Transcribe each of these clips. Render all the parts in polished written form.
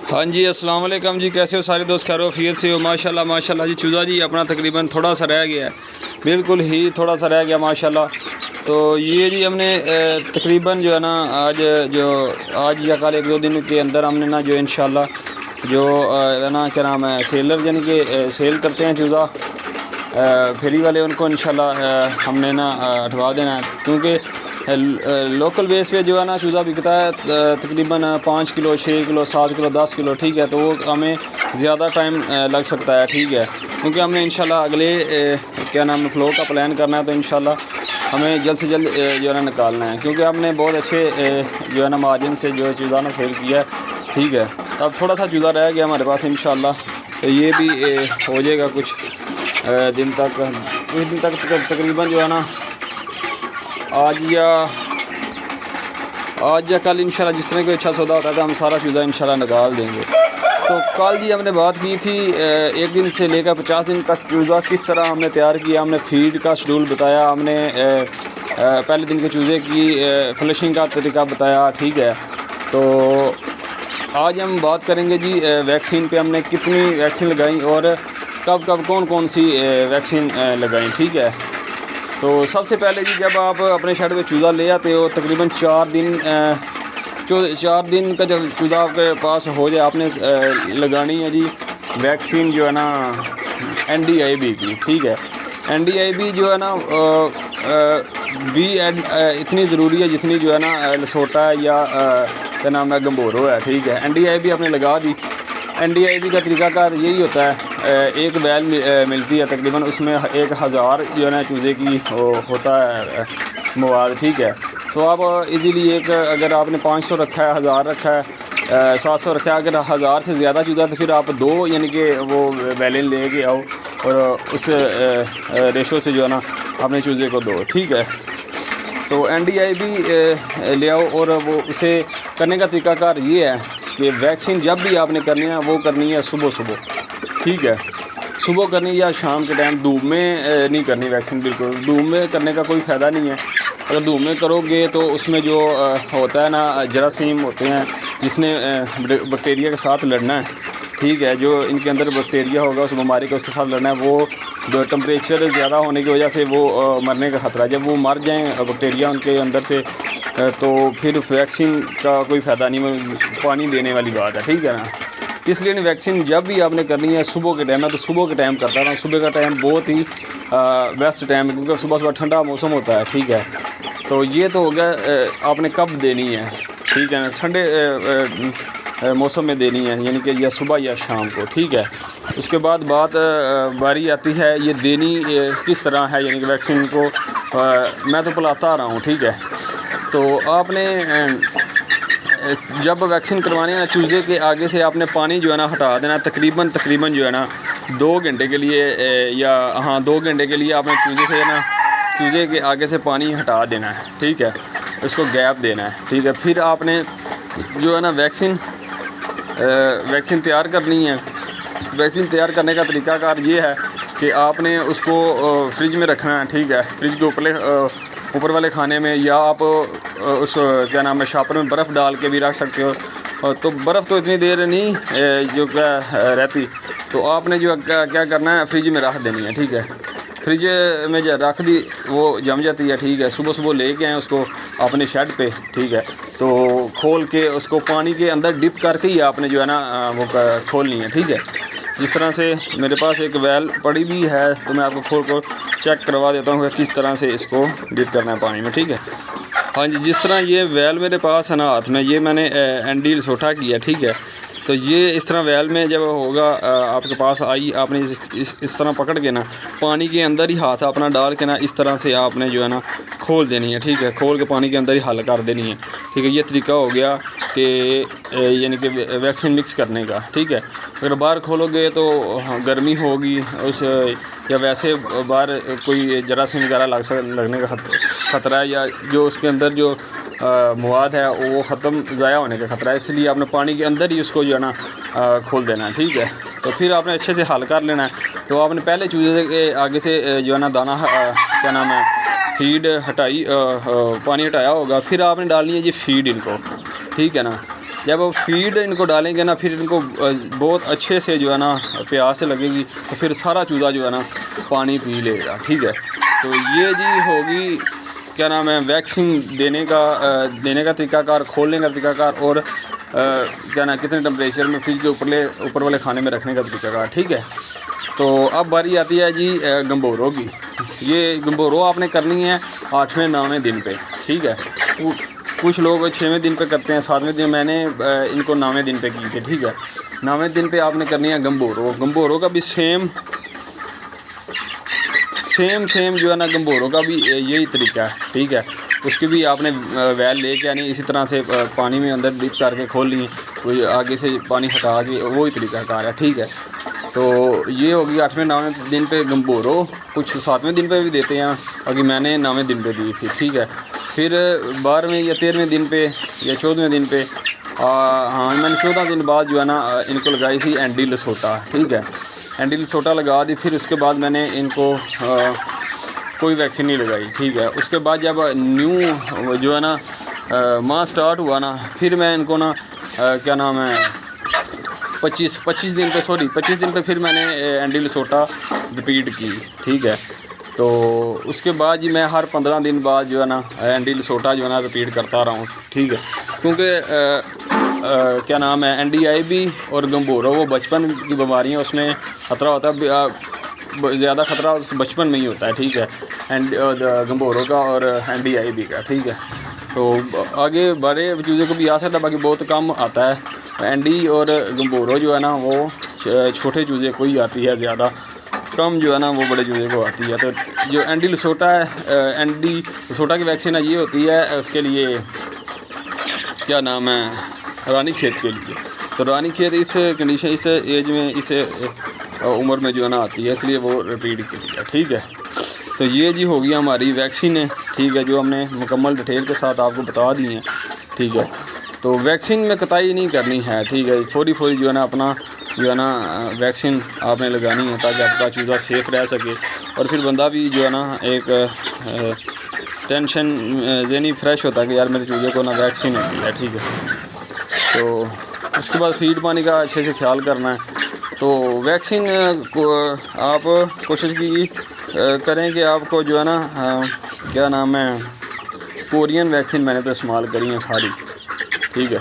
हाँ जी, अस्सलाम वालेकुम जी। कैसे हो सारे दोस्त? खैर वफियत से हो? माशाल्लाह माशाल्लाह जी। चूज़ा जी अपना तकरीबन थोड़ा सा रह गया है, बिल्कुल ही थोड़ा सा रह गया माशाल्लाह। तो ये जी हमने तकरीबन जो है ना आज या कल एक दो दिन के अंदर हमने ना जो इंशाल्लाह जो है ना क्या नाम है सेलर यानी कि सेल करते हैं चूज़ा फेरी वाले, उनको इंशाल्लाह हमने ना हटवा देना है, क्योंकि लोकल बेस पे जो है ना चूज़ा बिकता है तकरीबन 5 किलो 6 किलो 7 किलो 10 किलो, ठीक है। तो वो हमें ज़्यादा टाइम लग सकता है, ठीक है, क्योंकि हमने इंशाल्लाह अगले क्या नाम है फ्लो का प्लान करना है। तो इंशाल्लाह हमें जल्द से जल्द जो है ना निकालना है, क्योंकि हमने बहुत अच्छे जो है ना मार्जिन से जो चूज़ा ना सेल किया है, ठीक है। अब थोड़ा सा चूज़ा रह गया हमारे पास इंशाल्लाह, तो ये भी हो जाएगा कुछ दिन तक, कुछ दिन तक तकरीबन जो है ना आज या कल इंशाल्लाह जिस तरह कोई अच्छा सौदा होता है तो हम सारा चूज़ा इंशाल्लाह निकाल देंगे। तो कल जी हमने बात की थी एक दिन से लेकर 50 दिन का चूज़ा किस तरह हमने तैयार किया, हमने फीड का शेड्यूल बताया, हमने पहले दिन के चूज़े की फ्लशिंग का तरीका बताया, ठीक है। तो आज हम बात करेंगे जी वैक्सीन पे हमने कितनी वैक्सीन लगाई और कब कब कौन कौन सी वैक्सीन लगाई, ठीक है। तो सबसे पहले जी जब आप अपने शेड में चूज़ा ले आते हो तकरीबन 4 दिन का जब चूज़ा आपके पास हो जाए, आपने लगानी है जी वैक्सीन जो है ना NDIB की, ठीक है। NDIB जो है ना भी इतनी ज़रूरी है जितनी जो है ना लसोटा या क्या नाम है गंबोरो है, ठीक है। NDIB आपने लगा दी। NDIB का तरीकाकार यही होता है, एक बैल मिलती है तकरीबन, उसमें 1000 जो है ना चूज़े की होता है मवाद, ठीक है। तो आप इजीली एक अगर आपने 500 रखा है, 1000 रखा है, 700 रखा है, अगर 1000 से ज़्यादा चूज़ा तो फिर आप 2 यानी कि वो बैलें लेके आओ और उस रेशो से जो है ना अपने चूज़े को दो, ठीक है। तो NDIB ले आओ और वो उसे करने का तरीकाकार ये है कि वैक्सीन जब भी आपने करनी है वो करनी है सुबह सुबह, ठीक है। सुबह करनी या शाम के टाइम, धूप में नहीं करनी वैक्सीन, बिल्कुल धूप में करने का कोई फ़ायदा नहीं है। अगर धूप में करोगे तो उसमें जो होता है ना जरासीम होते हैं जिसने बैक्टीरिया के साथ लड़ना है, ठीक है। जो इनके अंदर बैक्टीरिया होगा उस बीमारी का उसके साथ लड़ना है, वो टेम्परेचर ज़्यादा होने की वजह से वो मरने का ख़तरा है। जब वो मर जाएँ बैक्टीरिया उनके अंदर से तो फिर वैक्सीन का कोई फ़ायदा नहीं, पानी देने वाली बात है, ठीक है ना। इसलिए वैक्सीन जब भी आपने करनी है सुबह के टाइम में, तो सुबह के टाइम करता रहा। सुबह का टाइम बहुत ही बेस्ट टाइम है, क्योंकि सुबह सुबह ठंडा मौसम होता है, ठीक है। तो ये तो हो गया आपने कब देनी है, ठीक है ना, ठंडे मौसम में देनी है, यानी कि या सुबह या शाम को, ठीक है। उसके बाद बारी आती है ये देनी किस तरह है, यानी कि वैक्सीन को मैं तो पिलाता आ रहा हूँ, ठीक है। तो आपने जब वैक्सीन करवानी है चूज़े के आगे से आपने पानी जो है ना हटा देना, तकरीबन जो है ना 2 घंटे के लिए या हाँ 2 घंटे के लिए आपने चूज़े के आगे से पानी हटा देना है, ठीक है। इसको गैप देना है, ठीक है। फिर आपने जो है ना वैक्सीन तैयार करनी है। वैक्सीन तैयार करने का तरीकाकार ये है कि आपने उसको फ्रिज में रखना है, ठीक है। फ्रिज के ऊपर वाले खाने में, या आप उस क्या नाम है शापर में बर्फ़ डाल के भी रख सकते हो। तो बर्फ़ तो इतनी देर नहीं जो क्या रहती, तो आपने जो क्या करना है फ्रिज में रख देनी है, ठीक है। फ्रिज में जो रख दी वो जम जाती है, ठीक है। सुबह सुबह लेके आए उसको अपने शेड पे, ठीक है। तो खोल के उसको पानी के अंदर डिप करके ही आपने जो है ना वो खोलनी है, ठीक है। जिस तरह से मेरे पास एक वैल पड़ी भी है, तो मैं आपको खोल कर चेक करवा देता हूँ कि किस तरह से इसको डिप करना है पानी में, ठीक है। हाँ जी, जिस तरह ये वैल मेरे पास है ना हाथ में, ये मैंने ND लसोटा किया, ठीक है। तो ये इस तरह वैल में जब होगा आपके पास आई, आपने इस तरह पकड़ के ना पानी के अंदर ही हाथ अपना डाल के ना इस तरह से आपने जो है ना खोल देनी है, ठीक है। खोल के पानी के अंदर ही हल कर देनी है, ठीक है। ये तरीका हो गया कि यानी कि वैक्सीन मिक्स करने का, ठीक है। अगर बाहर खोलोगे तो गर्मी होगी उस, या वैसे बाहर कोई जरासीम वगैरह लगने का ख़तरा है, या जो उसके अंदर जो मवाद है वो ख़त्म ज़ाया होने का ख़तरा है, इसलिए आपने पानी के अंदर ही उसको जो है ना खोल देना है, ठीक है। तो फिर आपने अच्छे से हल कर लेना है। तो आपने पहले चूज़े के आगे से जो है ना दाना क्या नाम है फीड हटाई, पानी हटाया होगा, फिर आपने डालनी है जी फीड इनको, ठीक है ना। जब आप फीड इनको डालेंगे ना, फिर इनको बहुत अच्छे से जो है ना प्यास लगेगी, तो फिर सारा चूज़ा जो है ना पानी पी लेगा, ठीक है। तो ये जी होगी क्या नाम है वैक्सीन देने का तरीकाकार, खोलने का तरीकाकार, और क्या ना कितने टेम्परेचर में फ्रिज के ऊपर वाले खाने में रखने का तरीकाकार, ठीक है। तो अब बारी आती है जी गंबोरों की। ये गंबोरों आपने करनी है 8वें 9वें दिन पे, ठीक है। कुछ लोग 6वें दिन पे करते हैं, 7वें दिन, मैंने इनको 9वें दिन पे की थी, ठीक है। 9वें दिन पे आपने करनी है गंबोरों का भी सेम जो है ना, गंबोरों का भी यही तरीका है, ठीक है। उसकी भी आपने वैल लेके आनी, इसी तरह से पानी में अंदर डिप करके खोल ली, कोई आगे से पानी हटा के, वही तरीकाकार है, ठीक है। तो ये होगी 8वें 9वें दिन पे गंबोरों। कुछ 7वें दिन पे भी देते हैं, बाकी मैंने 9वें दिन पे दी थी, ठीक है। फिर 12वें या 13वें दिन पे या 14वें दिन पे, हाँ मैंने 14 दिन बाद जो है ना इनको लगाई थी एंडी लसोटा, ठीक है। एंडी लसोटा लगा दी, फिर उसके बाद मैंने इनको कोई वैक्सीन नहीं लगाई, ठीक है। उसके बाद जब न्यू जो है ना माह स्टार्ट हुआ ना, फिर मैं इनको ना क्या नाम है 25 दिन पे फिर मैंने एंडी लसोटा रिपीट की, ठीक है। तो उसके बाद जी मैं हर 15 दिन बाद जो है ना एंडी लसोटा जो है ना रिपीट करता रहा हूँ, ठीक है। क्योंकि क्या नाम है NDIB और गंबोरों वो बचपन की बीमारियाँ, उसमें ख़तरा होता है, ज़्यादा ख़तरा बचपन में ही होता है, ठीक है। गंबोरों का और NDIB का, ठीक है। तो आगे बड़े चूज़े को भी आ सकता है, बाकी बहुत कम आता है। एंडी और गंबोरों जो है ना वो छोटे चूज़े को ही आती है, ज़्यादा कम जो है ना वो बड़े चूज़े को आती है। तो जो एंडी लसोटा है, एंडी लसोटा की वैक्सीन ये होती है उसके लिए क्या नाम है रानीखेत के लिए। तो रानीखेत इस कंडीशन, इस एज में, इस उम्र में जो है ना आती है, इसलिए वो रिपीट की है, ठीक है। तो ये जी होगी हमारी वैक्सीन है, ठीक है, जो हमने मुकम्मल डिटेल के साथ आपको बता दी हैं, ठीक है। तो वैक्सीन में कताई नहीं करनी है, ठीक है। फौरी जो है ना अपना जो है ना वैक्सीन आपने लगानी है, ताकि आपका चूज़ा सेफ़ रह सके, और फिर बंदा भी जो है ना एक टेंशन ज़हनी फ्रेश होता है कि यार मेरे चूज़े को ना वैक्सीन होती है, ठीक है। तो उसके बाद फीड पानी का अच्छे से ख्याल करना है। तो वैक्सीन को आप कोशिश की करें कि आपको जो है ना क्या नाम है कोरियन वैक्सीन मैंने तो इस्तेमाल करी है सारी, ठीक है।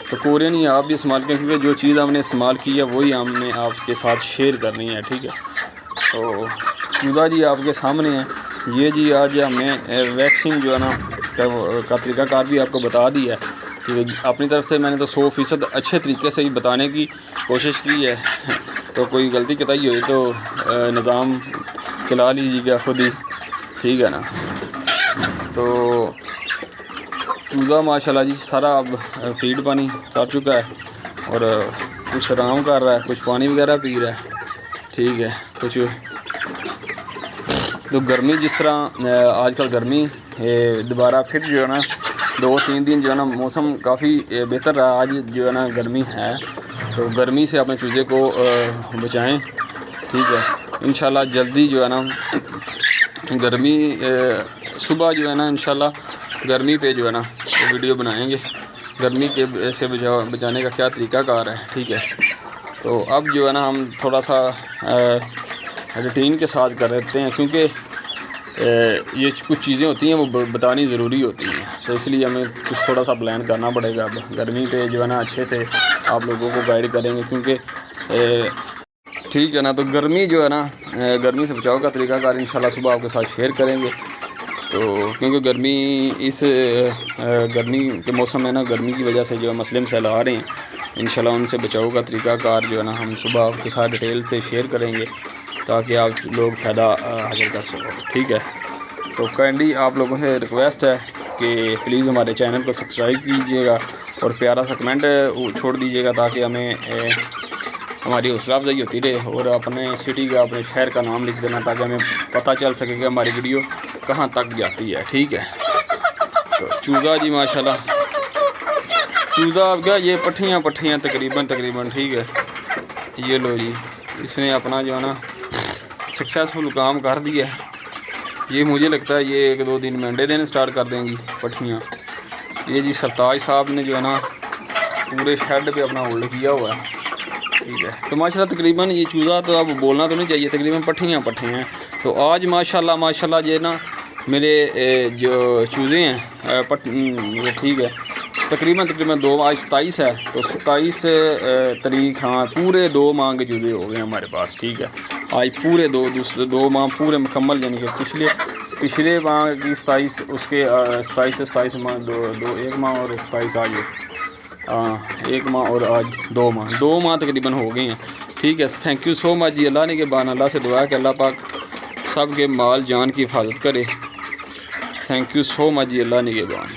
तो कोरियन ही आप भी इस्तेमाल करें, क्योंकि जो चीज़ हमने इस्तेमाल की है वही हमने आपके साथ शेयर करनी है, ठीक है। तो चूज़ा जी आपके सामने है, ये जी आज हमने वैक्सीन जो है ना का तरीकाकार भी आपको बता दिया है, ठीक है। अपनी तरफ से मैंने तो 100% अच्छे तरीके से ही बताने की कोशिश की है। तो कोई गलती कताई हुई तो निज़ाम चला लीजिएगा खुद ही, ठीक है ना। तो चूज़ा माशाल्लाह जी सारा अब फीड पानी कर चुका है, और कुछ आराम कर रहा है, कुछ पानी वगैरह पी रहा है, ठीक है। कुछ तो गर्मी जिस तरह आजकल गर्मी दोबारा फिर जो है ना 2-3 दिन जो है ना मौसम काफ़ी बेहतर रहा, आज जो है ना गर्मी है। तो गर्मी से अपने चूज़े को बचाएं, ठीक है। इंशाल्लाह जल्दी जो है ना गर्मी सुबह जो है ना इंशाल्लाह गर्मी पे जो है ना तो वीडियो बनाएंगे, गर्मी के से बचाने का क्या तरीकाकार है, ठीक है। तो अब जो है ना हम थोड़ा सा रूटीन के साथ कर देते हैं, क्योंकि ये कुछ चीज़ें होती हैं वो बतानी ज़रूरी होती हैं, तो इसलिए हमें कुछ थोड़ा सा प्लान करना पड़ेगा। अब गर्मी पे जो है ना अच्छे से आप लोगों को गाइड करेंगे, क्योंकि ठीक है ना। तो गर्मी जो है ना गर्मी से बचाव का तरीकाकार इंशाल्लाह सुबह आपके साथ शेयर करेंगे। तो क्योंकि गर्मी इस गर्मी के मौसम में ना गर्मी की वजह से जो मसले मसाइल आ रहे हैं, इंशाल्लाह उनसे बचाव का तरीकाकार जो है ना हम सुबह आपके साथ डिटेल से शेयर करेंगे, ताकि आप लोग फ़ायदा हासिल कर सको, ठीक है। तो काइंडली आप लोगों से रिक्वेस्ट है कि प्लीज़ हमारे चैनल को सब्सक्राइब कीजिएगा और प्यारा सा कमेंट छोड़ दीजिएगा, ताकि हमें हमारी हौसला अफजाई होती रहे, और अपने सिटी का अपने शहर का नाम लिख देना, ताकि हमें पता चल सके कि हमारी वीडियो कहाँ तक जाती है, ठीक है। तो चूज़ा जी माशाल्लाह, चूज़ा अब क्या ये पट्ठियाँ तकरीबन ठीक है। ये लो जी, इसने अपना जो है ना सक्सेसफुल काम कर दिया है। ये मुझे लगता है ये 1-2 दिन में अंडे देने स्टार्ट कर देंगी पट्ठियाँ। ये जी सरताज साहब ने जो है ना पूरे शेड पे अपना होल्ड किया हुआ है, ठीक है। तो माशाल्लाह तकरीबन ये चूज़ा तो अब बोलना तो नहीं चाहिए, तकरीबन पट्ठे हैं। तो आज माशाल्लाह ये ना मेरे जो चूज़े हैं ठीक है, तकरीबन 2 आज 27 है, तो 27 तारीख, हाँ पूरे 2 माह के चूज़े हो गए हमारे पास, ठीक है। आज पूरे 2 माह पूरे मुकम्मल, यानी कि पिछले माह की 27, उसके 27 से 27 माह 1 माह और 27 आज 1 माह और आज 2 माह तकरीबन हो गए हैं, ठीक है। थैंक यू सो मच जी। अल्लाह ने के बान अल्लाह से दुआ है कि अल्लाह पाक सब के माल जान की हिफाजत करे। थैंक यू सो मच जी, अल्लाह ने के बान।